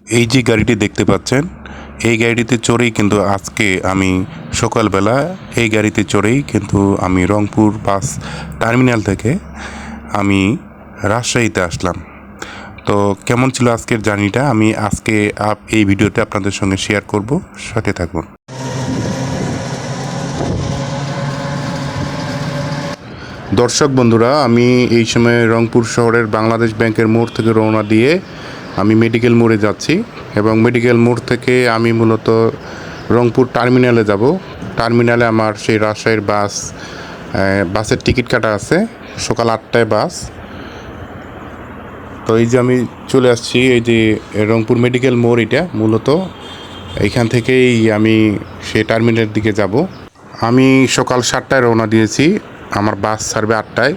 এই যে গাড়িটি দেখতে পাচ্ছেন, এই গাড়িটিতে চড়েই কিন্তু আজকে আমি সকালবেলা এই গাড়িতে চড়েই কিন্তু আমি রংপুর বাস টার্মিনাল থেকে আমি রাজশাহীতে আসলাম। তো কেমন ছিল আজকের জার্নিটা আমি আজকে এই ভিডিওতে আপনাদের সঙ্গে শেয়ার করব, সাথে থাকুন। দর্শক বন্ধুরা, আমি এই সময় রংপুর শহরের বাংলাদেশ ব্যাংকের মোড় থেকে রওনা দিয়ে আমি মেডিকেল মোড়ে যাচ্ছি এবং মেডিকেল মোড় থেকে আমি মূলত রংপুর টার্মিনালে যাব। টার্মিনালে আমার সেই রাজশাহীর বাসের টিকিট কাটা আছে, সকাল 8টায় বাস। তো এই যে আমি চলে আসছি, এই যে রংপুর মেডিকেল মোড়, এটা মূলত এইখান থেকেই আমি সেই টার্মিনালের দিকে যাব। আমি সকাল 7টায় রওনা দিয়েছি, আমার বাস ছাড়বে 8টায়।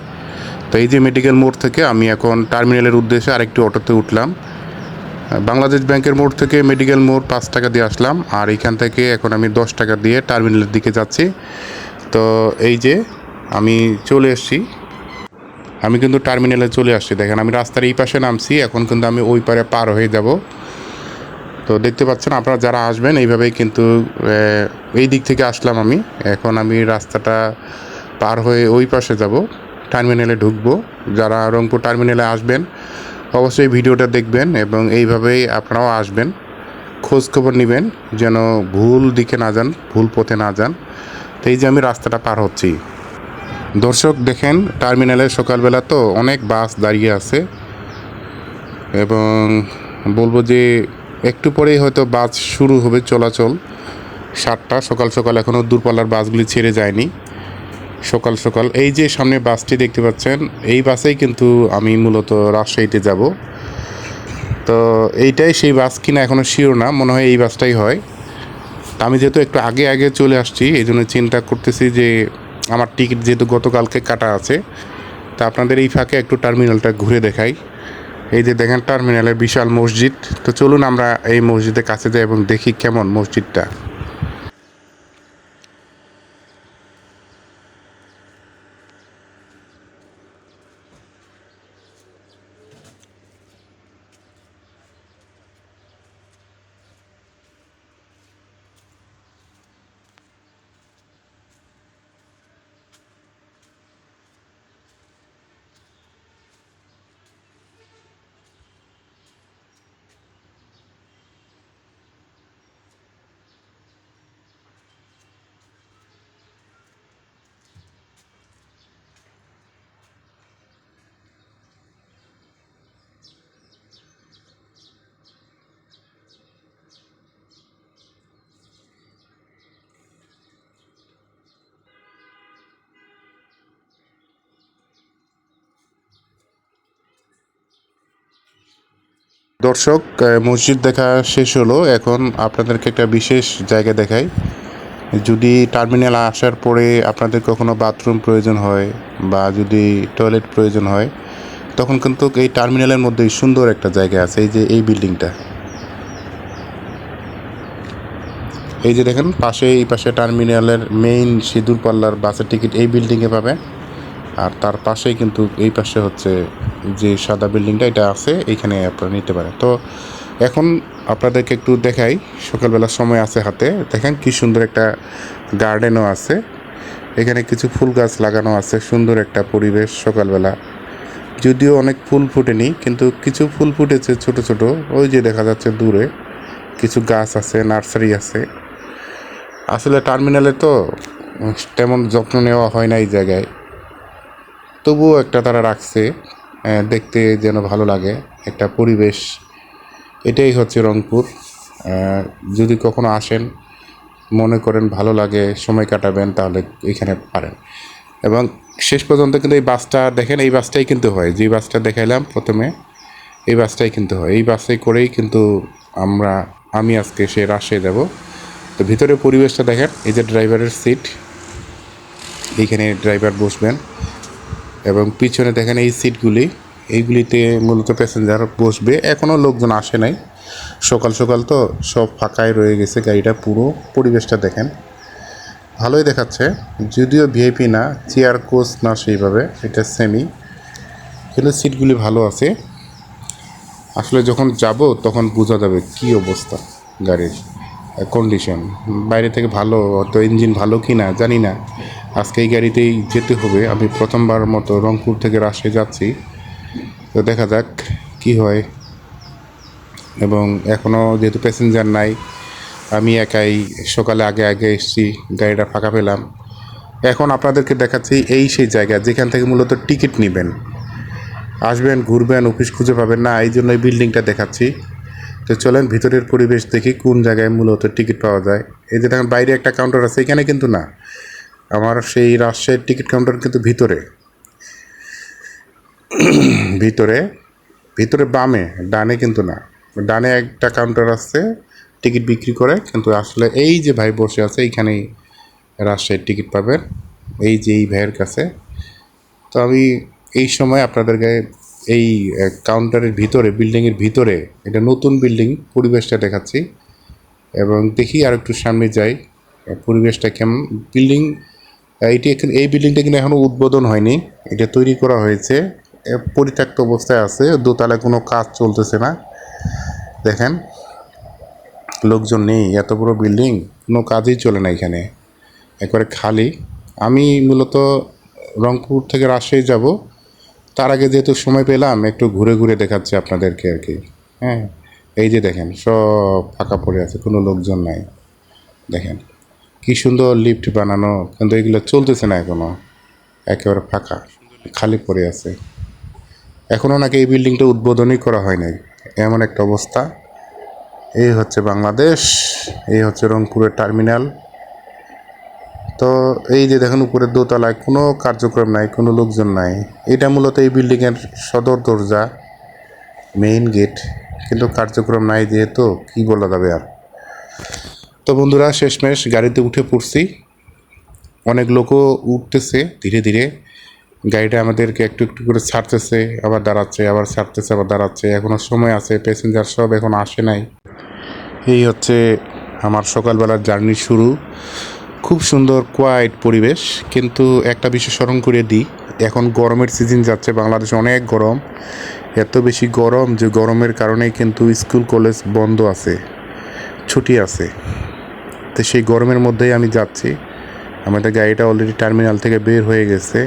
তো এই যে মেডিকেল মোড় থেকে আমি এখন টার্মিনালের উদ্দেশ্যে আরেকটি অটোতে উঠলাম। বাংলাদেশ ব্যাংকের মোড় থেকে মেডিকেল মোড় 5 টাকা দিয়ে আসলাম, আর এইখান থেকে এখন আমি 10 টাকা দিয়ে টার্মিনালের দিকে যাচ্ছি। তো এই যে আমি চলে এসেছি, আমি কিন্তু টার্মিনালে চলে আসছি। দেখেন, আমি রাস্তার এই পাশে নামছি, এখন কিন্তু আমি ওই পারে পার হয়ে যাব। তো দেখতে পাচ্ছেন, আপনারা যারা আসবেন এইভাবেই কিন্তু এই দিক থেকে আসলাম আমি। এখন আমি রাস্তাটা পার হয়ে ওই পাশে যাব, টার্মিনালে ঢুকবো। যারা রংপুর টার্মিনালে আসবেন অবশ্যই ভিডিওটা দেখবেন এবং এইভাবেই আপনারাও আসবেন, খোঁজ খবর নেবেন যেন ভুল দিকে না যান, ভুল পথে না যান। তো এই যে আমি রাস্তাটা পার হচ্ছি। দর্শক দেখেন, টার্মিনালে সকালবেলা তো অনেক বাস দাঁড়িয়ে আছে এবং বলবো যে একটু পরেই হয়তো বাস শুরু হবে চলাচল। 7টা সকাল সকাল, এখনও দূরপাল্লার বাসগুলি ছেড়ে যায়নি। সকাল সকাল এই যে সামনে বাসটি দেখতে পাচ্ছেন, এই বাসেই কিন্তু আমি মূলত রাজশাহীতে যাব। তো এইটাই সেই বাস কিনা এখনও শিওর না, মনে হয় এই বাসটাই হয়। আমি যেহেতু একটু আগে আগে চলে আসছি, এই জন্য চিন্তা করতেছি যে আমার টিকিট যেহেতু গতকালকে কাটা আছে, তা আপনাদের এই ফাঁকে একটু টার্মিনালটা ঘুরে দেখাই। এই যে দেখেন টার্মিনালের বিশাল মসজিদ। তো চলুন আমরা এই মসজিদের কাছে যাই এবং দেখি কেমন মসজিদটা। দর্শক, মসজিদ দেখা শেষ হলো, এখন আপনাদেরকে একটা বিশেষ জায়গা দেখাই। যদি টার্মিনাল আসার পরে আপনাদের কখনো বাথরুম প্রয়োজন হয় বা যদি টয়লেট প্রয়োজন হয়, তখন কিন্তু এই টার্মিনালের মধ্যেই সুন্দর একটা জায়গা আছে। এই যে এই বিল্ডিংটা, এই যে দেখেন পাশে, এই পাশে টার্মিনালের মেইন সিঁদুর পাল্লার বাসের টিকিট এই বিল্ডিংয়ে পাবেন। আর তার পাশেই কিন্তু এই পাশে হচ্ছে যে সাদা বিল্ডিংটা, এটা আছে, এইখানে আপনারা নিতে পারেন। তো এখন আপনাদেরকে একটু দেখাই, সকালবেলা সময় আছে হাতে, দেখেন কি সুন্দর একটা গার্ডেনও আছে। এখানে কিছু ফুল গাছ লাগানো আছে, সুন্দর একটা পরিবেশ সকালবেলা। যদিও অনেক ফুল ফুটেনি, কিন্তু কিছু ফুল ফুটেছে ছোট ছোট, ওই যে দেখা যাচ্ছে দূরে কিছু গাছ আছে, নার্সারি আছে। আসলে টার্মিনালে তো তেমন যত্ন নেওয়া হয় না এই জায়গায়, তবুও একটা তারা রাখছে, দেখতে যেন ভালো লাগে একটা পরিবেশ। এটাই হচ্ছে রংপুর। যদি কখনো আসেন, মনে করেন ভালো লাগে, সময় কাটাবেন, তাহলে এখানে পারেন। এবং শেষ পর্যন্ত কিন্তু এই বাসটা দেখেন, এই বাসটাই কিন্তু হয়, যে বাসটা দেখাইলাম প্রথমে, এই বাসটাই কিন্তু হয়। এই বাসে করেই কিন্তু আমি আজকে সে রাজশাহী যাব। তো ভিতরে পরিবেশটা দেখেন, এই যে ড্রাইভারের সিট, এইখানে ড্রাইভার বসবেন এবং পিছনে দেখেন এই সিটগুলি, এইগুলিতে মূলত প্যাসেঞ্জার বসবে। এখনও লোকজন আসে নাই, সকাল সকাল তো সব ফাঁকাই রয়ে গেছে গাড়িটা। পুরো পরিবেশটা দেখেন, ভালোই দেখাচ্ছে, যদিও ভিআইপি না, চেয়ার কোচ না সেইভাবে, এটা সেমি, কিন্তু সিটগুলি ভালো আছে। আসলে যখন যাব তখন বোঝা যাবে কি অবস্থা গাড়ির কন্ডিশন। বাইরে থেকে ভালো, অত ইঞ্জিন ভালো কি না জানি না। আজকে এই গাড়িতেই যেতে হবে। আমি প্রথমবার মতো রংপুর থেকে রাজশাহী যাচ্ছি, তো দেখা যাক কি হয়। এবং এখনও যেহেতু প্যাসেঞ্জার নাই, আমি একাই সকালে আগে আগে এসেছি, গাড়িটা ফাঁকা পেলাম। এখন আপনাদেরকে দেখাচ্ছি এই সেই জায়গা যেখান থেকে মূলত টিকিট নেবেন। আসবেন, ঘুরবেন, অফিস খুঁজে পাবেন না, এই জন্য এই বিল্ডিংটা দেখাচ্ছি। তো চলেন ভিতরের পরিবেশ দেখি কোন জায়গায় মূলত টিকিট পাওয়া যায়। এই যে দেখেন বাইরে একটা কাউন্টার আছে, এখানে কিন্তু না, আমার সেই রাজশাহীর টিকিট কাউন্টার কিন্তু ভিতরে ভিতরে ভিতরে বামে, ডানে কিন্তু না। ডানে একটা কাউন্টার আছে, টিকিট বিক্রি করে, কিন্তু আসলে এই যে ভাই বসে আছে এইখানেই রাজশাহীর টিকিট পাবেন, এই যে এই ভাইয়ের কাছে। তো আমি এই সময় আপনাদেরকে এই কাউন্টারের ভিতরে, বিল্ডিংয়ের ভিতরে, এটা নতুন বিল্ডিং, পরিবেশটা দেখাচ্ছি। এবং দেখি আর একটু সামনে যাই, পরিবেশটা কেমন। বিল্ডিং এইটি এখন, এই বিল্ডিংটা কিন্তু এখনও উদ্বোধন হয়নি, এটা তৈরি করা হয়েছে, পরিত্যক্ত অবস্থায় আছে, দোতলায় কোনো কাজ চলতেছে না। দেখেন লোকজন নেই, এত বড় বিল্ডিং, কোনো কাজই চলে না এখানে, একবারে খালি। আমি মূলত রংপুর থেকে রাজশাহী যাব, তার আগে যেহেতু সময় পেলাম একটু ঘুরে ঘুরে দেখাচ্ছি আপনাদেরকে আর কি। হ্যাঁ, এই যে দেখেন সব ফাঁকা পড়ে আছে, কোনো লোকজন নাই। দেখেন কি সুন্দর লিফট বানানো, কিন্তু এগুলো চলতেছে না এখনও, একেবারে ফাঁকা খালি পড়ে আছে। এখনও নাকি এই বিল্ডিংটা উদ্বোধনই করা হয় নাই, এমন একটা অবস্থা। এই হচ্ছে বাংলাদেশ, এই হচ্ছে রংপুরের টার্মিনাল। তো এই যে দেখেন উপরের দোতলায় কোনো কার্যক্রম নাই, কোনো লোকজন নাই। এটা মূলত এই বিল্ডিংয়ের সদর দরজা, মেইন গেট, কিন্তু কার্যক্রম নাই যেহেতু কী বলা যাবে আর। তো বন্ধুরা শেষমেশ গাড়িতে উঠে পড়ছি, অনেক লোকও উঠতেছে ধীরে ধীরে। গাড়িটা আমাদেরকে একটু একটু করে ছাড়তেছে, আবার দাঁড়াচ্ছে, আবার ছাড়তেছে, আবার দাঁড়াচ্ছে। এখনও সময় আছে, প্যাসেঞ্জার সব এখন আসে নাই। এই হচ্ছে আমার সকালবেলার জার্নি শুরু। খুব সুন্দর কোয়াইট পরিবেশ, কিন্তু একটা বিষয় স্মরণ করিয়ে দিই, এখন গরমের সিজন যাচ্ছে, বাংলাদেশে অনেক গরম, এত বেশি গরম যে গরমের কারণেই কিন্তু স্কুল কলেজ বন্ধ আছে, ছুটি আছে। তো সেই গরমের মধ্যেই আমি যাচ্ছি। আমাদের গাড়িটা অলরেডি টার্মিনাল থেকে বের হয়ে গেছে,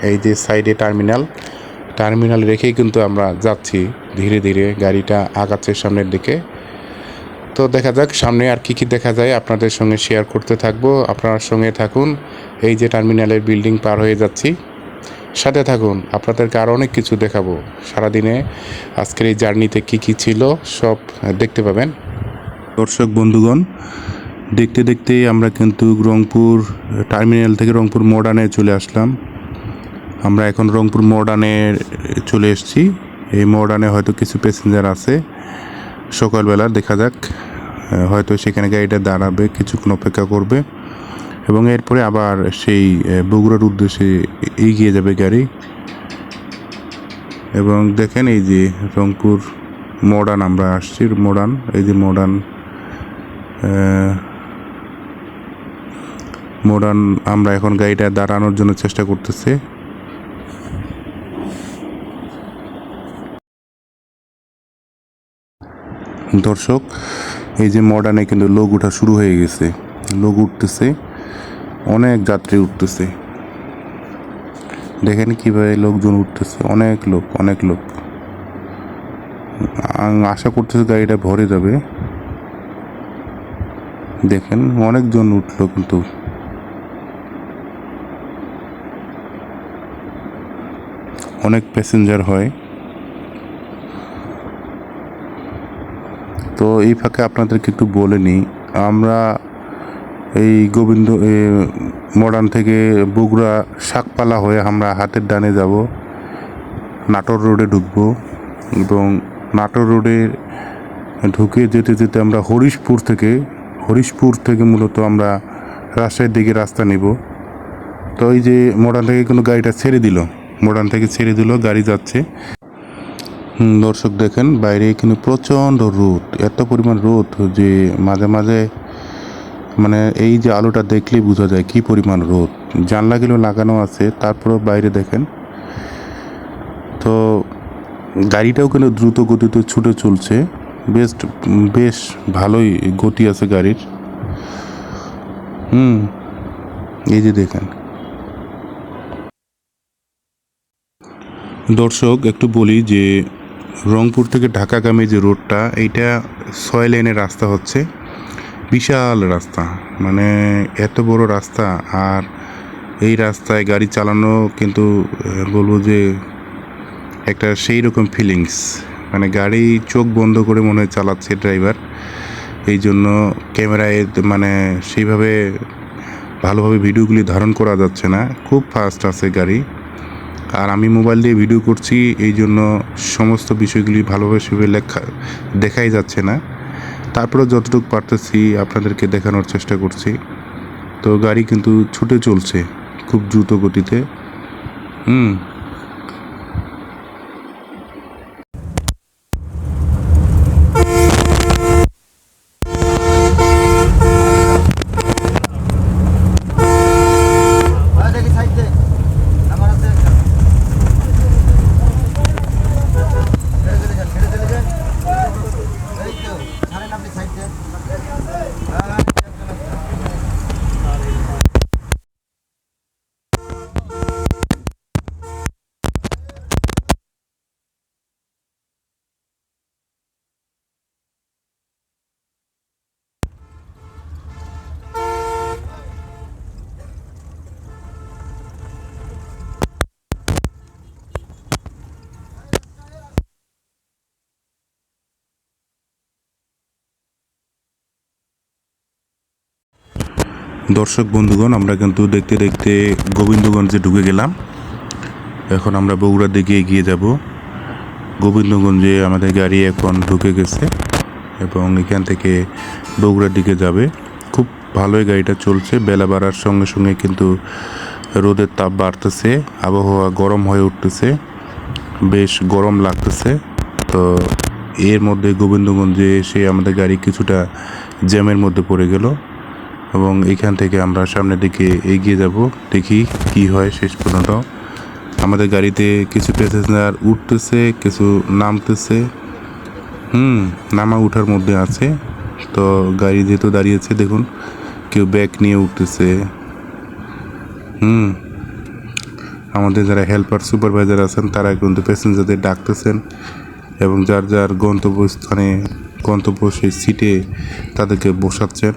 এই যে সাইডে টার্মিনাল রেখেই কিন্তু আমরা যাচ্ছি ধীরে ধীরে, গাড়িটা আগাচ্ছে সামনের দিকে। তো দেখা যাক সামনে আর কি দেখা যায়, আপনাদের সঙ্গে শেয়ার করতে থাকবো। আপনার সঙ্গে থাকুন, এই যে টার্মিনালের বিল্ডিং পার হয়ে যাচ্ছি, সাথে থাকুন, আপনাদেরকে আরও অনেক কিছু দেখাবো। সারাদিনে আজকের এই জার্নিতে কি ছিল সব দেখতে পাবেন। দর্শক বন্ধুগণ, দেখতে দেখতেই আমরা কিন্তু রংপুর টার্মিনাল থেকে রংপুর মডার্নে চলে আসলাম। আমরা এখন রংপুর মডার্নে চলে এসেছি। এই মডার্নে হয়তো কিছু প্যাসেঞ্জার আছে, সকালবেলা দেখা যাক, হয়তো সেখানে গাড়িটা দাঁড়াবে, কিছুক্ষণ অপেক্ষা করবে এবং এরপরে আবার সেই বগুড়ার উদ্দেশ্যে এগিয়ে যাবে গাড়ি। এবং দেখেন এই যে রংপুর মডার্ন আমরা আসছি, মডার্ন, এই যে মডার্ন আমরা এখন গাড়িটা দাঁড়ানোর জন্য চেষ্টা করতেছি। দর্শক এই যে মডার্নে কিন্তু লোক ওঠা শুরু হয়ে গেছে, লোক উঠতেছে, অনেক যাত্রী উঠতেছে, দেখেন কীভাবে লোকজন উঠতেছে, অনেক লোক। আশা করতেছে গাড়িটা ভরে যাবে। দেখেন অনেকজন উঠলো, কিন্তু অনেক প্যাসেঞ্জার হয়। তো এই ফাঁকে আপনাদেরকে একটু বলে নিই, আমরা এই মডার্ন থেকে বগুড়া শাকপালা হয়ে আমরা হাতের ডানে যাব, নাটোর রোডে ঢুকবো এবং নাটোর রোডে ঢুকে যেতে যেতে আমরা হরিশপুর থেকে মূলত আমরা রাজশাহীর দিকে রাস্তা নিব। তো এই যে মডার্ন থেকে কোনো গাড়িটা ছেড়ে দিল, গাড়ি যাচ্ছে। দর্শক দেখেন বাইরে কিন্তু প্রচণ্ড রোদ, এত পরিমাণ রোদ যে মাঝে মাঝে মানে এই যে আলোটা দেখলেই বোঝা যায় কি পরিমাণ রোদ। জানলাগুলো লাগানো আছে, তারপরেও বাইরে দেখেন। তো গাড়িটাও কিন্তু দ্রুত গতিতে ছুটে চলছে, বেশ বেশ ভালোই গতি আছে গাড়ির। এই যে দেখেন দর্শক, একটু বলি যে রংপুর থেকে ঢাকাগামী যে রোডটা, এইটা 6 লেনের রাস্তা হচ্ছে, বিশাল রাস্তা, মানে এত বড় রাস্তা। আর এই রাস্তায় গাড়ি চালানো কিন্তু বলবো যে একটা সেই রকম ফিলিংস, মানে গাড়ি চোখ বন্ধ করে মনে হয় চালাচ্ছে ড্রাইভার। এই জন্য ক্যামেরায় মানে সেইভাবে ভালোভাবে ভিডিওগুলি ধারণ করা যাচ্ছে না, খুব ফাস্ট আছে গাড়ি। আর আমি মোবাইল দিয়ে ভিডিও করছি, এই জন্য সমস্ত বিষয়গুলি ভালোভাবে সেভাবে দেখাই যাচ্ছে না। তারপরে যতটুকু পারতেছি আপনাদেরকে দেখানোর চেষ্টা করছি। তো গাড়ি কিন্তু ছুটে চলছে খুব দ্রুত গতিতে। দর্শক বন্ধুগণ, আমরা কিন্তু দেখতে দেখতে গোবিন্দগঞ্জে ঢুকে গেলাম। এখন আমরা বগুড়ার দিকে এগিয়ে যাব। গোবিন্দগঞ্জে আমাদের গাড়ি এখন ঢুকে গেছে এবং এখান থেকে বগুড়ার দিকে যাবে। খুব ভালোই গাড়িটা চলছে। বেলা বাড়ার সঙ্গে সঙ্গে কিন্তু রোদের তাপ বাড়তেছে, আবহাওয়া গরম হয়ে উঠতেছে, বেশ গরম লাগতেছে। তো এর মধ্যে গোবিন্দগঞ্জে এসে আমাদের গাড়ি কিছুটা জ্যামের মধ্যে পড়ে গেল এবং এখান থেকে আমরা সামনের দিকে এগিয়ে যাব, দেখি কি হয় শেষ পর্যন্ত। আমাদের গাড়িতে কিছু প্যাসেঞ্জার উঠতেছে, কিছু নামতেছে, নামা উঠার মধ্যে আছে। তো গাড়ি যেহেতু দাঁড়িয়েছে, দেখুন কেউ ব্যাগ নিয়ে উঠতেছে। আমাদের যারা হেল্পার সুপারভাইজার আছেন তারা কিন্তু প্যাসেঞ্জারদের ডাকতেছেন এবং যার যার গন্তব্য সেই সিটে তাদেরকে বসাচ্ছেন।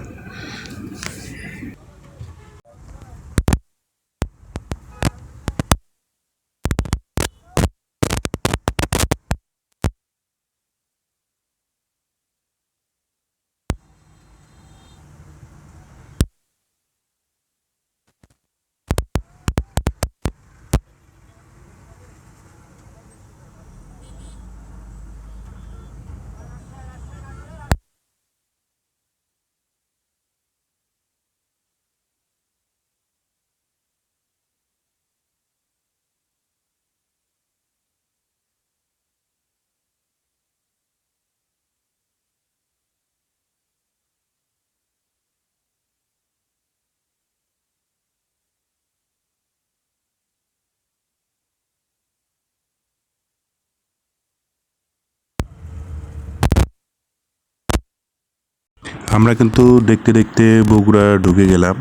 আমরা কিন্তু দেখতে দেখতে বগুড়া ঢুকে গেলাম।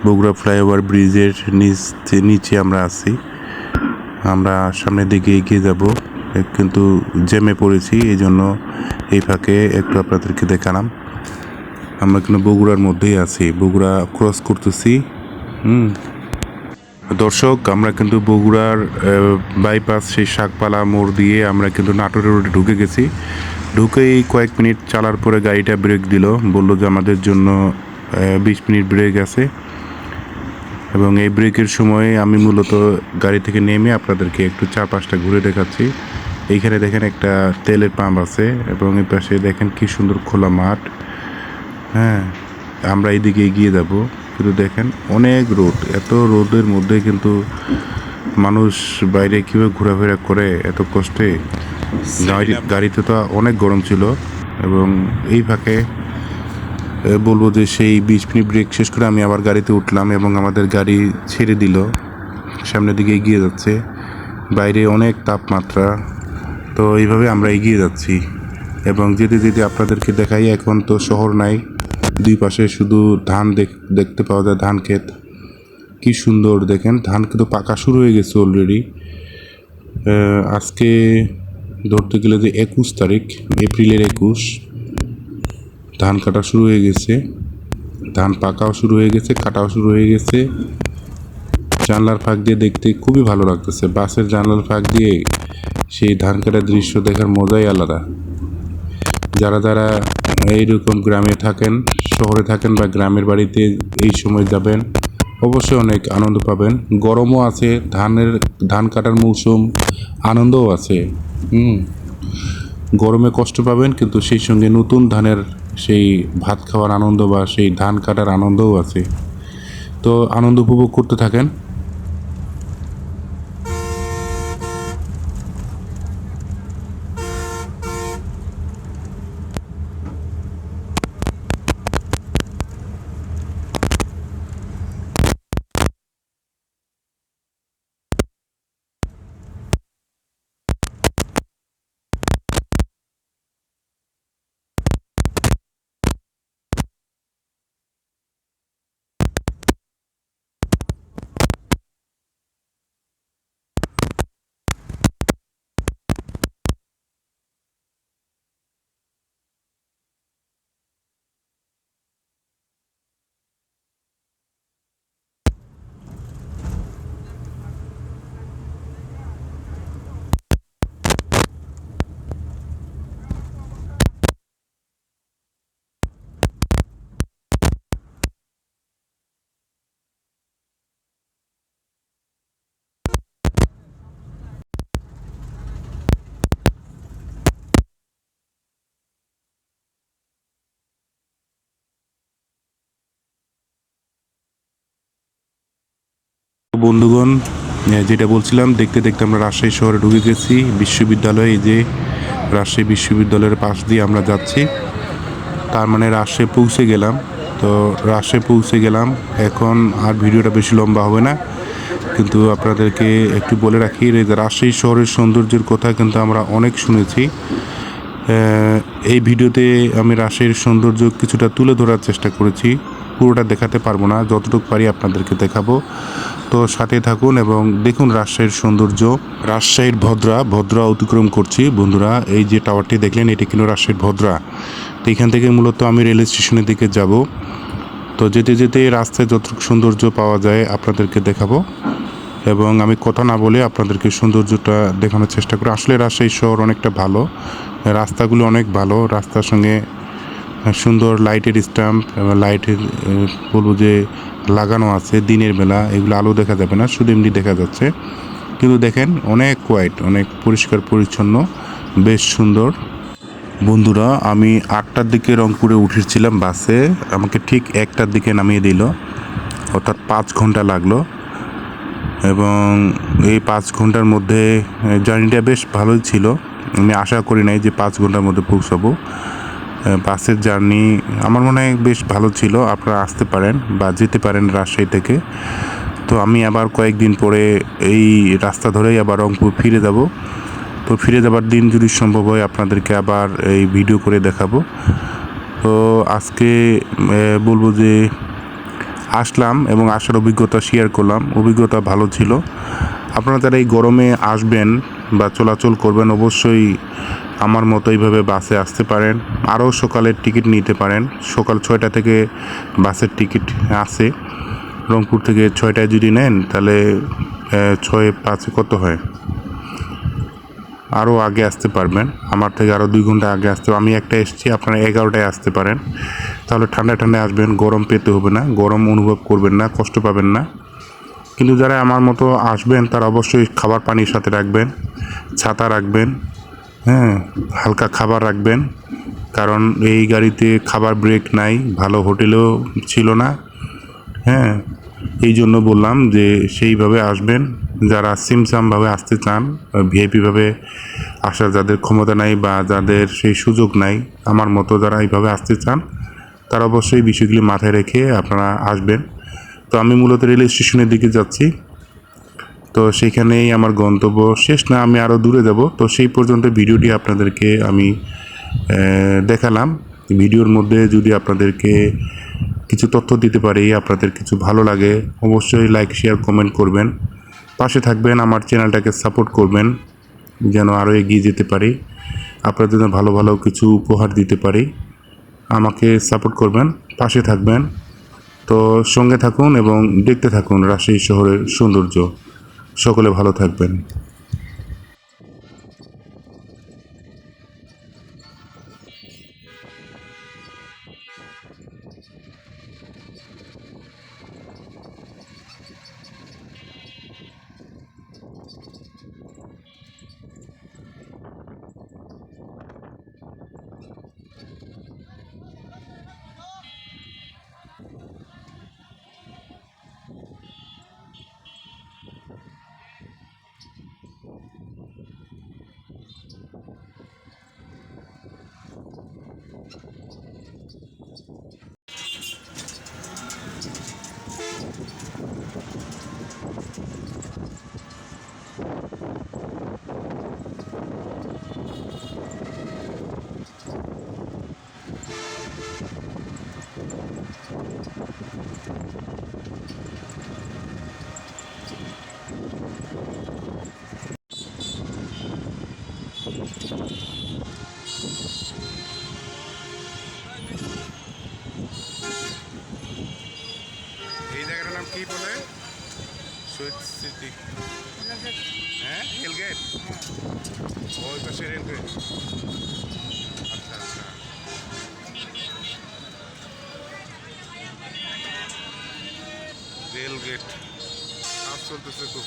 বগুড়া ফ্লাইওভার ব্রিজের নিচে আমরা আছি। আমরা সামনের দিকে এগিয়ে যাব, কিন্তু জ্যামে পড়েছি, এই জন্য এই ফাঁকে একটু আপনাদেরকে দেখালাম। আমরা কিন্তু বগুড়ার মধ্যেই আছি, বগুড়া ক্রস করতেছি। দর্শক, আমরা কিন্তু বগুড়ার বাইপাস সেই শাকপালা মোড় দিয়ে আমরা কিন্তু নাটোর রোডে ঢুকে গেছি। ঢুকেই কয়েক মিনিট চালার পরে গাড়িটা ব্রেক দিল, বললো যে আমাদের জন্য 20 মিনিট ব্রেক আছে। এবং এই ব্রেকের সময় আমি মূলত গাড়ি থেকে নেমে আপনাদেরকে একটু চারপাশটা ঘুরে দেখাচ্ছি। এইখানে দেখেন একটা তেলের পাম্প আছে এবং এই পাশে দেখেন কি সুন্দর খোলা মাঠ। আমরা এইদিকে এগিয়ে যাব, কিন্তু দেখেন অনেক রোদ, এত রোদের মধ্যে কিন্তু মানুষ বাইরে কীভাবে ঘোরাফেরা করে এত কষ্টে। গাড়িতে তো অনেক গরম ছিল এবং এই ফাঁকে বলবো যে সেই 20 মিনিট ব্রেক শেষ করে আমি আবার গাড়িতে উঠলাম এবং আমাদের গাড়ি ছেড়ে দিল, সামনের দিকে এগিয়ে যাচ্ছে। বাইরে অনেক তাপমাত্রা। তো তো এইভাবে আমরা এগিয়ে যাচ্ছি এবং যেতে যেতে আপনাদেরকে দেখাই, এখন তো শহর নাই, দুই পাশে শুধু ধান দেখতে পাওয়া যায়, ধান ক্ষেত। কি সুন্দর দেখেন, ধান কিন্তু পাকা শুরু হয়ে গেছে অলরেডি। আজকে ধরতে গেলে যে 21 তারিখ, এপ্রিলের 21, ধান কাটা শুরু হয়ে গেছে, ধান পাকাও শুরু হয়ে গেছে, কাটাও শুরু হয়ে গেছে। জানলার ফাঁক দিয়ে দেখতে খুবই ভালো লাগতেছে, বাসের জানলার ফাঁক দিয়ে সেই ধান কাটার দৃশ্য দেখার মজাই আলাদা। যারা যারা এইরকম গ্রামে থাকেন, শহরে থাকেন বা গ্রামের বাড়িতে এই সময় যাবেন, অবশ্যই অনেক আনন্দ পাবেন। গরমও আছে, ধান কাটার মৌসুম, আনন্দও আছে। গরমে কষ্ট পাবেন, কিন্তু সেই সঙ্গে নতুন ধানের সেই ভাত খাওয়ার আনন্দ বা সেই ধান কাটার আনন্দও আছে। তো আনন্দ উপভোগ করতে থাকেন। বন্ধুগণ, যেটা বলছিলাম, দেখতে দেখতে আমরা রাজশাহী শহরে ঢুকে গেছি। বিশ্ববিদ্যালয়, এই যে রাজশাহী বিশ্ববিদ্যালয়ের পাশ দিয়ে আমরা যাচ্ছি, তার মানে রাজশাহী পৌঁছে গেলাম। তো রাজশাহী পৌঁছে গেলাম, এখন আর ভিডিওটা বেশি লম্বা হবে না, কিন্তু আপনাদেরকে একটু বলে রাখি যে রাজশাহী শহরের সৌন্দর্যের কথা কিন্তু আমরা অনেক শুনেছি। এই ভিডিওতে আমি রাজশাহীর সৌন্দর্য কিছুটা তুলে ধরার চেষ্টা করেছি, পুরোটা দেখাতে পারবো না, যতটুকু পারি আপনাদেরকে দেখাবো। তো সাথে থাকুন এবং দেখুন রাজশাহীর সৌন্দর্য। রাজশাহীর ভদ্রা অতিক্রম করছি বন্ধুরা। এই যে টাওয়ারটি দেখলেন, এটি কিন্তু রাজশাহীর ভদ্রা। তো এখান থেকে মূলত আমি রেল স্টেশনের দিকে যাব। তো যেতে যেতে রাস্তায় যতটুকু সৌন্দর্য পাওয়া যায় আপনাদেরকে দেখাবো, এবং আমি কথা না বলে আপনাদেরকে সৌন্দর্যটা দেখানোর চেষ্টা করি। আসলে রাজশাহী শহর অনেকটা ভালো, রাস্তাগুলো অনেক ভালো, রাস্তার সঙ্গে সুন্দর লাইটের স্ট্যাম্প এবং লাইটের বলবো যে লাগানো আছে দিনের বেলা, এগুলো আলো দেখা যাবে না, শুধু এমনি দেখা যাচ্ছে। কিন্তু দেখেন অনেক কোয়াইট, অনেক পরিষ্কার পরিচ্ছন্ন, বেশ সুন্দর। বন্ধুরা, আমি 8টার দিকে রংপুরে উঠেছিলাম বাসে, আমাকে ঠিক 1টার দিকে নামিয়ে দিল, অর্থাৎ 5 ঘন্টা লাগলো। এবং এই 5 ঘন্টার মধ্যে জার্নিটা বেশ ভালোই ছিল। আমি আশা করি নাই যে 5 ঘন্টার মধ্যে পৌঁছাবো। বাসের জার্নি আমার মনে হয় বেশ ভালো ছিল। আপনারা আসতে পারেন বা যেতে পারেন রাজশাহী থেকে। তো আমি আবার কয়েকদিন পরে এই রাস্তা ধরেই আবার রংপুর ফিরে যাব। তো ফিরে যাবার দিন যদি সম্ভব হয় আপনাদেরকে আবার এই ভিডিও করে দেখাবো। তো আজকে বলবো যে আসলাম এবং আসার অভিজ্ঞতা শেয়ার করলাম, অভিজ্ঞতা ভালো ছিল। আপনারা যারা এই গরমে আসবেন বা চলাচল করবেন, অবশ্যই আমার মতো এইভাবে বাসে আসতে পারেন। আরও সকালের টিকিট নিতে পারেন, সকাল 6টা থেকে বাসের টিকিট আছে। রংপুর থেকে 6টায় যদি নেন তাহলে 6-5 কত হয়, আরও আগে আসতে পারবেন। আমার থেকে আরও 2 ঘন্টা আগে আসতে, আমি একটা এসেছি, আপনারা 11টায় আসতে পারেন। তাহলে ঠান্ডায় ঠান্ডায় আসবেন, গরম পেতে হবে না, গরম অনুভব করবেন না, কষ্ট পাবেন না। কিন্তু যারা আমার মতো আসবেন তারা অবশ্যই খাবার পানির সাথে রাখবেন, ছাতা রাখবেন, হ্যাঁ, হালকা খাবার রাখবেন, কারণ এই গাড়িতে খাবার ব্রেক নাই, ভালো হোটেলও ছিল না। হ্যাঁ, এই জন্য বললাম যে সেইভাবে আসবেন। যারা সিমসামভাবে আসতে চান, ভিআইপিভাবে আসার যাদের ক্ষমতা নাই বা যাদের সেই সুযোগ নাই, আমার মতো যারা এইভাবে আসতে চান, তারা অবশ্যই বিষয়গুলি মাথায় রেখে আপনারা আসবেন। তো আমি মূলত রেল স্টেশনের দিকে যাচ্ছি। তো সেইখানেই আমার গন্তব্য শেষ না, আমি আরও দূরে যাব। তো সেই পর্যন্ত ভিডিওটি আপনাদেরকে আমি দেখালাম। ভিডিওর মধ্যে যদি আপনাদেরকে কিছু তথ্য দিতে পারি, আপনাদের কিছু ভালো লাগে, অবশ্যই লাইক শেয়ার কমেন্ট করবেন, পাশে থাকবেন, আমার চ্যানেলটাকে সাপোর্ট করবেন যেন আরও এগিয়ে যেতে পারি, আপনাদের জন্য ভালো ভালো কিছু উপহার দিতে পারি। আমাকে সাপোর্ট করবেন, পাশে থাকবেন। তো সঙ্গে থাকুন এবং দেখতে থাকুন রাজশাহী শহরের সৌন্দর্য। সকলে ভালো থাকবেন। এই জায়গাটার নাম কি বলে? শহীদ স্মৃতি, হ্যাঁ, রেলগেট। ওই পাশে রেলগেট। আচ্ছা আচ্ছা। রেলগেট কাজ চলতেছে খুব।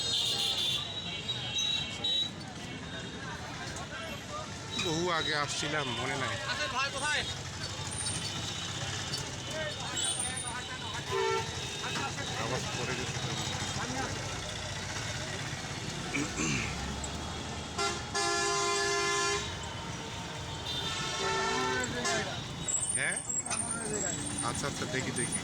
বহু আগে আসছিলাম, মনে নাই। আবার পরে গেছে। হ্যাঁ, আচ্ছা আচ্ছা, দেখি দেখি।